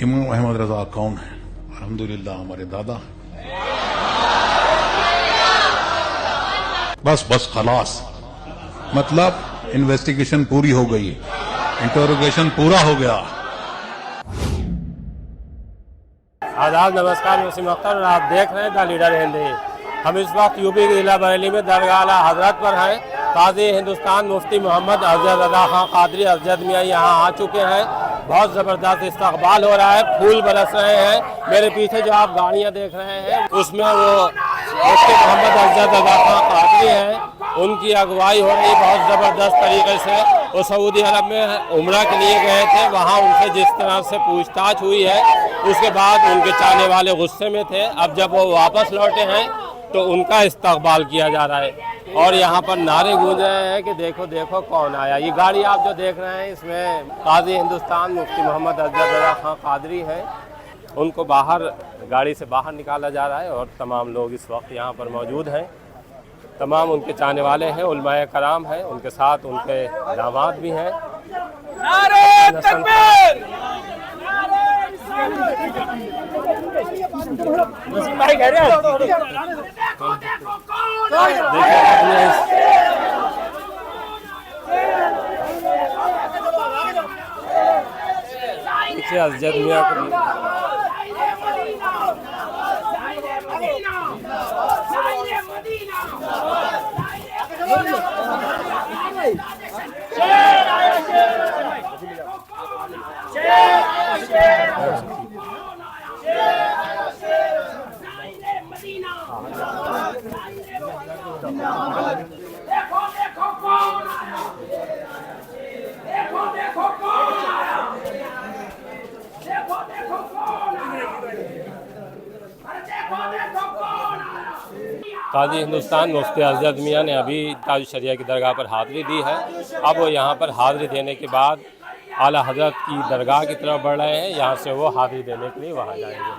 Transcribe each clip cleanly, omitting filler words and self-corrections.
इमाम अहमद रजा कौन है? अल्हम्दुलिल्लाह हमारे दादा। बस खलास, मतलब इन्वेस्टिगेशन पूरी हो गई, इंटरोगेशन पूरा हो गया। आदाब, नमस्कार, वसीम अख्तर और आप देख रहे हैं द लीडर हिंदी। हम इस वक्त यूपी के जिला बरेली में दरगाह आला हजरत पर हैं। काजी हिंदुस्तान मुफ्ती मोहम्मद अफजल रजा खां कादरी अजद मियां यहाँ आ चुके हैं। बहुत ज़बरदस्त इस्तकबाल हो रहा है, फूल बरस रहे हैं। मेरे पीछे जो आप गाड़ियाँ देख रहे हैं उसमें वो मुफ्ती मोहम्मद अफजल रजा खां कादरी हैं, उनकी अगुवाई हो रही बहुत ज़बरदस्त तरीके से। वो सऊदी अरब में उम्रा के लिए गए थे, वहाँ उनसे जिस तरह से पूछताछ हुई है उसके बाद उनके चाहने वाले गुस्से में थे। अब जब वो वापस लौटे हैं तो उनका इस्तकबाल किया जा रहा है और यहाँ पर नारे गूंज रहे हैं कि देखो देखो कौन आया। ये गाड़ी आप जो देख रहे हैं इसमें काजी हिंदुस्तान मुफ्ती मोहम्मद अफजल रजा खां कादरी हैं। उनको बाहर गाड़ी से बाहर निकाला जा रहा है और तमाम लोग इस वक्त यहाँ पर मौजूद हैं। तमाम उनके चाहने वाले हैं, उलमाए कराम हैं, उनके साथ उनके दामाद भी हैं। भाई कह रहे पीछे अजद मियां को काजी हिंदुस्तान मुफ्ती अजद मियां ने अभी ताज शरिया की दरगाह पर हाज़िरी दी है। अब वो यहाँ पर हाज़िरी देने के बाद आला हज़रत की दरगाह की तरफ बढ़ रहे हैं। यहाँ से वो हाज़िरी देने के लिए वहाँ जाएंगे।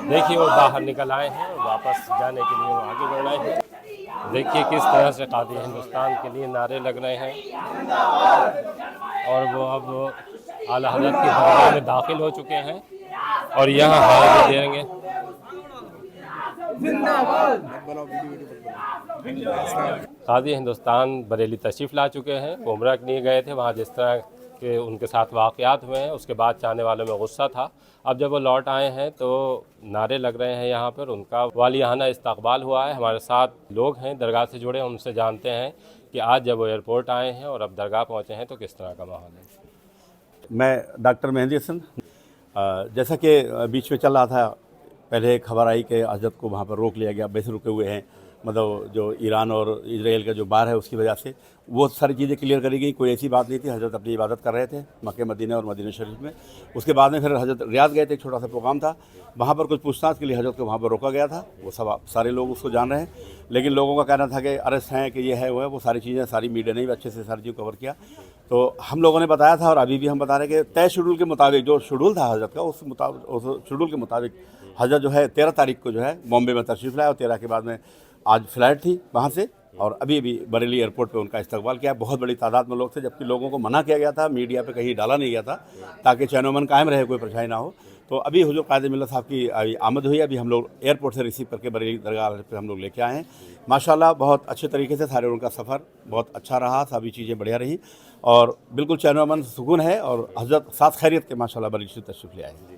देखिए वो बाहर निकल आए हैं और वापस जाने के लिए वो आगे बढ़ रहे हैं। देखिए किस तरह से काजी हिंदुस्तान के लिए नारे लग रहे हैं और वो अब आला हज़रत की दरगाह में दाखिल हो चुके हैं और यहाँ हाज़िरी देंगे। काजी हिंदुस्तान बरेली तशरीफ़ ला चुके हैं। उम्रा के लिए गए थे, वहाँ जिस तरह के उनके साथ वाक़यात हुए हैं उसके बाद चाहने वालों में गुस्सा था। अब जब वो लौट आए हैं तो नारे लग रहे हैं यहाँ पर। उनका वालियाना इस्तकबाल हुआ है। हमारे साथ लोग हैं दरगाह से जुड़े, उनसे जानते हैं कि आज जब वो एयरपोर्ट आए हैं और अब दरगाह पहुँचे हैं तो किस तरह का माहौल है। मैं डॉक्टर मेहंदी हसन, जैसा कि बीच में चल रहा था, पहले खबर आई कि हज़रत को वहाँ पर रोक लिया गया, वैसे रुके हुए हैं, मतलब जो ईरान और इजराइल का जो बार है उसकी वजह से वो सारी चीज़ें क्लियर करी गई। कोई ऐसी बात नहीं थी। हज़रत अपनी इबादत कर रहे थे मक्के मदीना और मदीना शरीफ में। उसके बाद में फिर हज़रत रियाद गए थे, एक छोटा सा प्रोग्राम था, वहाँ पर कुछ पूछताछ के लिए हज़रत को वहाँ पर रोका गया था। वो सब सारे लोग उसको जान रहे हैं, लेकिन लोगों का कहना था कि अरेस्ट हैं, कि ये है वो है। वो सारी चीज़ें सारी मीडिया ने भी अच्छे से सारी चीज़ कवर किया। तो हम लोगों ने बताया था और अभी भी हम बता रहे हैं कि तय शेड्यूल के मुताबिक जो शेड्यूल था हज़रत का, उस शेड्यूल के मुताबिक हज़रत जो है 13 तारीख को जो है बॉम्बे में तशरीफ़ लाया और 13 के बाद में आज फ़्लाइट थी वहाँ से और अभी भी बरेली एयरपोर्ट पे उनका इस्तकबाल किया। बहुत बड़ी तादाद में लोग थे, जबकि लोगों को मना किया गया था, मीडिया पे कहीं डाला नहीं गया था ताकि चैन-ओ-मन कायम रहे, कोई परेशानी ना हो। तो अभी हुज़ूर कायदे मिल्लत साहब की आमद हुई। अभी हम लोग एयरपोर्ट से रिसीव करके बरेली दरगाह पे हम लोग लेके आए हैं। माशाल्लाह बहुत अच्छे तरीके से सारे उनका सफ़र बहुत अच्छा रहा, सभी चीज़ें बढ़िया रही और बिल्कुल चैन-ओ-मन सुकून है और हज़रत साथ खैरियत के माशाल्लाह बरेली से तशरीफ़ ले आए हैं।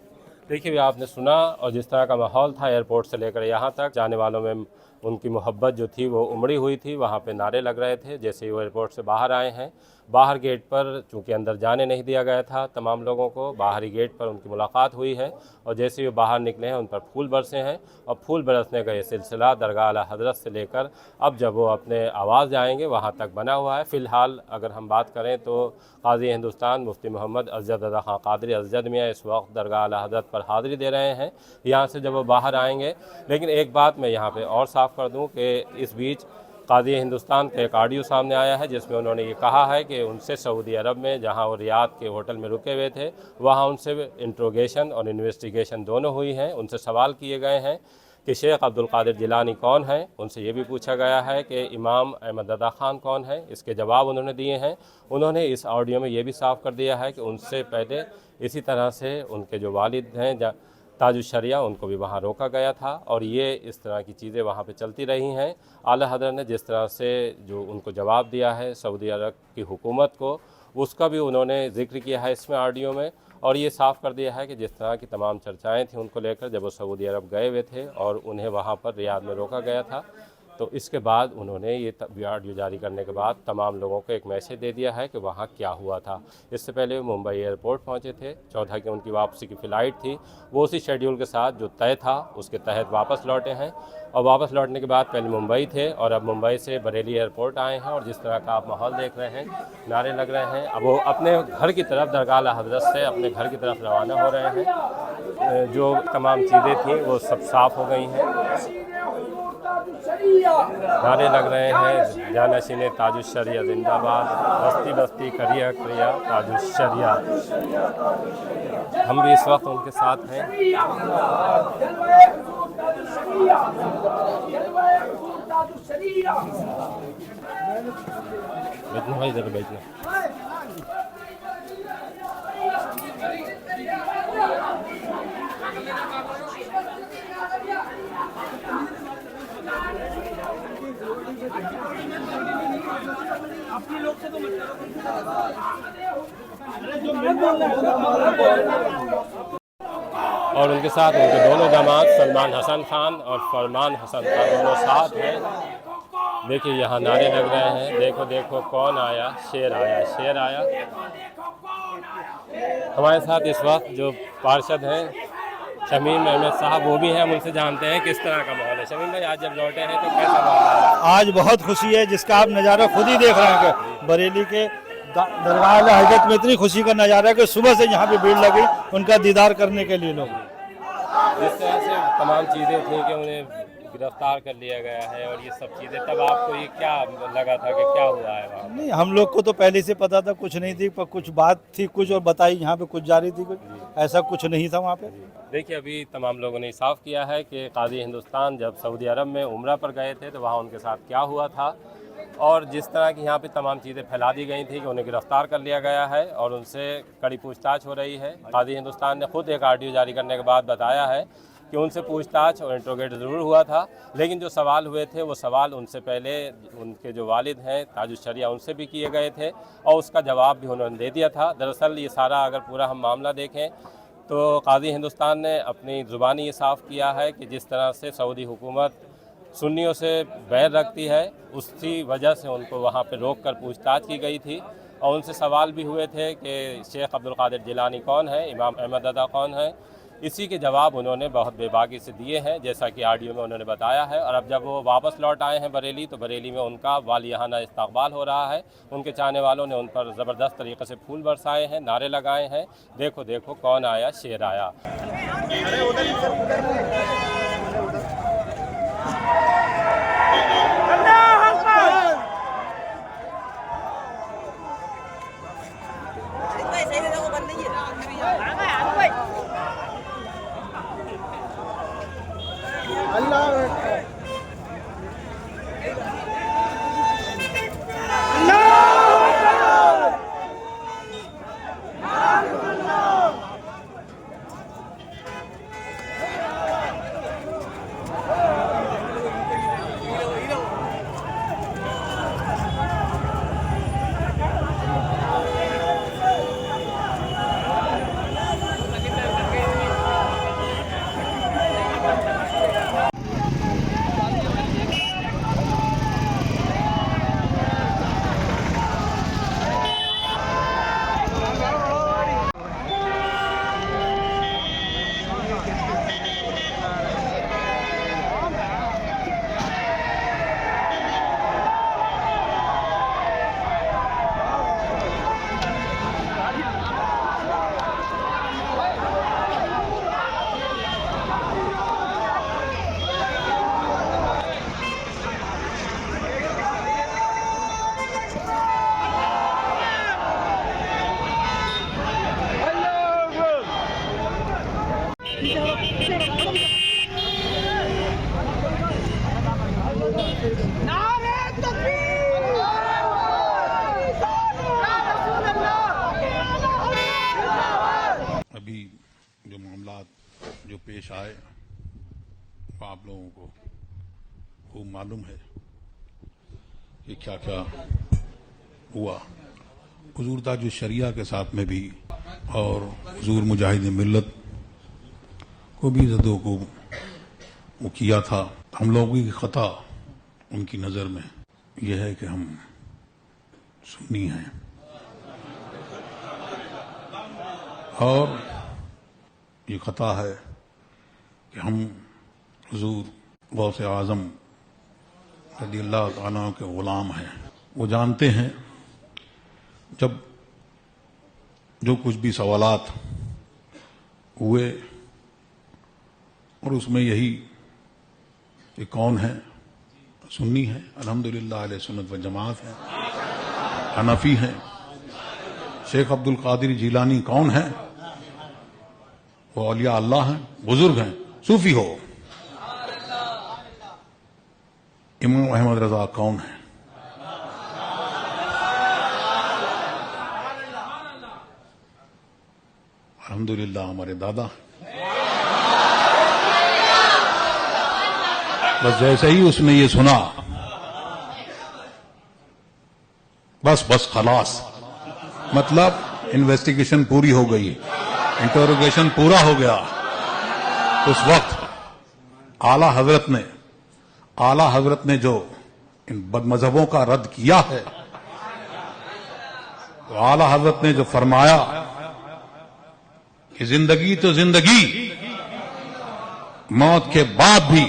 देखिए आपने सुना और जिस तरह का माहौल था एयरपोर्ट से लेकर यहाँ तक, जाने वालों में उनकी मोहब्बत जो थी वो उमड़ी हुई थी। वहाँ पे नारे लग रहे थे। जैसे ही वो एयरपोर्ट से बाहर आए हैं, बाहर गेट पर चूँकि अंदर जाने नहीं दिया गया था तमाम लोगों को, बाहरी गेट पर उनकी मुलाकात हुई है और जैसे ही वो बाहर निकले हैं उन पर फूल बरसे हैं और फूल बरसने का ये सिलसिला दरगाह आला हज़रत से लेकर अब जब वो अपने आवाज़ जाएंगे वहाँ तक बना हुआ है। फ़िलहाल अगर हम बात करें तो काज़ी हिंदुस्तान मुफ्ती मोहम्मद अफजल रजा खां कादरी अजद मियां इस वक्त दरगाह आला हज़रत पर हाज़िरी दे रहे हैं। यहाँ से जब वो बाहर आएंगे, लेकिन एक बात मैं यहाँ पर और साफ़ साफ कर दूं कि इस बीच काज़ी हिंदुस्तान का एक ऑडियो सामने आया है जिसमें उन्होंने ये कहा है कि उनसे सऊदी अरब में जहां वो रियाद के होटल में रुके हुए थे वहां उनसे इंट्रोगेशन और इन्वेस्टिगेशन दोनों हुई हैं। उनसे सवाल किए गए हैं कि शेख अब्दुल कादिर जिलानी कौन है। उनसे ये भी पूछा गया है कि इमाम अहमद रज़ा ख़ान कौन है। इसके जवाब उन्होंने दिए हैं। उन्होंने इस ऑडियो में ये भी साफ कर दिया है कि उनसे पहले इसी तरह से उनके जो वालिद हैं ताजुश्शरिया उनको भी वहाँ रोका गया था और ये इस तरह की चीज़ें वहाँ पे चलती रही हैं। आला हज़रत ने जिस तरह से जो उनको जवाब दिया है सऊदी अरब की हुकूमत को उसका भी उन्होंने ज़िक्र किया है इसमें ऑडियो में और ये साफ़ कर दिया है कि जिस तरह की तमाम चर्चाएं थी उनको लेकर जब वो सऊदी अरब गए हुए थे और उन्हें वहाँ पर रियाद में रोका गया था तो इसके बाद उन्होंने ये ऑडियो जारी करने के बाद तमाम लोगों को एक मैसेज दे दिया है कि वहाँ क्या हुआ था। इससे पहले वो मुंबई एयरपोर्ट पहुँचे थे। 14 की उनकी वापसी की फ़्लाइट थी। वो उसी शेड्यूल के साथ जो तय था उसके तहत वापस लौटे हैं और वापस लौटने के बाद पहले मुंबई थे और अब मुंबई से बरेली एयरपोर्ट आए हैं और जिस तरह का आप माहौल देख रहे हैं, नारे लग रहे हैं। अब वो अपने घर की तरफ दरगाह आला हज़रत से अपने घर की तरफ रवाना हो रहे हैं। जो तमाम चीज़ें थी वो सब साफ़ हो गई हैं। नारे लग रहे हैं जानशीन ताजुश्शरिया जिंदाबाद, बस्ती बस्ती करिया करिया ताजुश्शरिया। हम भी इस वक्त उनके साथ हैं। बैठना भाई, इधर बैठना। और उनके साथ उनके दोनों दामाद सलमान हसन खान और फरमान हसन खान दोनों साथ हैं। देखिए यहाँ नारे लग रहे हैं, देखो देखो कौन आया, शेर आया, शेर आया। हमारे साथ इस वक्त जो पार्षद हैं शमीम अहमद साहब वो भी हैं, हम उनसे जानते हैं किस तरह का माहौल है। शमीम भाई, आज जब लौटे हैं तो कैसा माहौल है? आज बहुत खुशी है जिसका आप नज़ारा खुद ही देख रहे हैं कि बरेली के दरगाह आला हज़रत में इतनी खुशी का नज़ारा है कि सुबह से यहाँ पे भीड़ लगी उनका दीदार करने के लिए। लोग जिस तरह से तमाम चीज़ें थी कि उन्हें गिरफ्तार कर लिया गया है और ये सब चीज़ें, तब आपको ये क्या लगा था कि क्या हुआ है वहाँ? नहीं, हम लोग को तो पहले से पता था, कुछ नहीं थी, पर कुछ बात थी कुछ और बताई यहाँ पे कुछ जारी थी, कुछ ऐसा कुछ नहीं था वहाँ पे। देखिए अभी तमाम लोगों ने साफ़ किया है कि काज़ी हिंदुस्तान जब सऊदी अरब में उम्रा पर गए थे तो वहाँ उनके साथ क्या हुआ था और जिस तरह की यहाँ पे तमाम चीज़ें फैला दी गई थी कि उन्हें गिरफ्तार कर लिया गया है और उनसे कड़ी पूछताछ हो रही है। काज़ी हिंदुस्तान ने खुद एक ऑडियो जारी करने के बाद बताया है कि उनसे पूछताछ और इंट्रोगेट ज़रूर हुआ था, लेकिन जो सवाल हुए थे वो सवाल उनसे पहले उनके जो वालिद हैं ताजुश्शरिया उनसे भी किए गए थे और उसका जवाब भी उन्होंने दे दिया था। दरअसल ये सारा अगर पूरा हम मामला देखें तो काज़ी हिंदुस्तान ने अपनी ज़ुबानी ये साफ़ किया है कि जिस तरह से सऊदी हुकूमत सुन्नियों से बैर रखती है उसी वजह से उनको वहाँ पे रोक कर पूछताछ की गई थी और उनसे सवाल भी हुए थे कि शेख अब्दुल कादिर जिलानी कौन है, इमाम अहमद रज़ा कौन है। इसी के जवाब उन्होंने बहुत बेबाकी से दिए हैं जैसा कि ऑडियो में उन्होंने बताया है। और अब जब वो वापस लौट आए हैं बरेली तो बरेली में उनका वालियाना इस्तकबाल हो रहा है। उनके चाहने वालों ने उन पर ज़बरदस्त तरीक़े से फूल बरसाए हैं, नारे लगाए हैं, देखो देखो कौन आया, शेर आया। जो पेश आए वो आप लोगों को खूब मालूम है कि क्या क्या हुआ। हुजूर ताज शरिया के साथ में भी और हुजूर मुजाहिद मिल्लत को भी जदों को वो किया था। हम लोगों की खता उनकी नज़र में यह है कि हम सुन्नी हैं और ये खता है कि हम हुजूर गौसे आज़म रज़ियल्लाहु ताला के ग़ुलाम हैं। वो जानते हैं जब जो कुछ भी सवालात हुए और उसमें यही कि कौन है, सुन्नी है, अल्हम्दुलिल्लाह अहले सुन्नत व जमात है, हनफी है, शेख अब्दुल कादिर जिलानी कौन है, वो औलिया अल्लाह हैं, बुजुर्ग हैं, सूफी हो, इमाम अहमद रजा कौन है, अल्हम्दुलिल्लाह हमारे दादा। बस जैसे ही उसने ये सुना बस खलास, मतलब इन्वेस्टिगेशन पूरी हो गई, इंटरोगेशन पूरा हो गया। उस वक्त आला हजरत ने जो इन बदमजहबों का रद्द किया है, तो आला हजरत ने जो फरमाया कि जिंदगी तो जिंदगी, मौत के बाद भी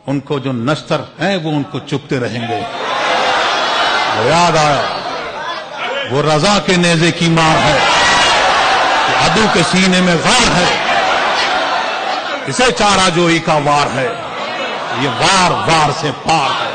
उनको जो नश्तर हैं वो उनको चुपते रहेंगे। वो याद आया, वो रजा के नेज़े की मार है, अदू के सीने में वार है, इसे चाराजोई का वार है, ये वार वार से पार है।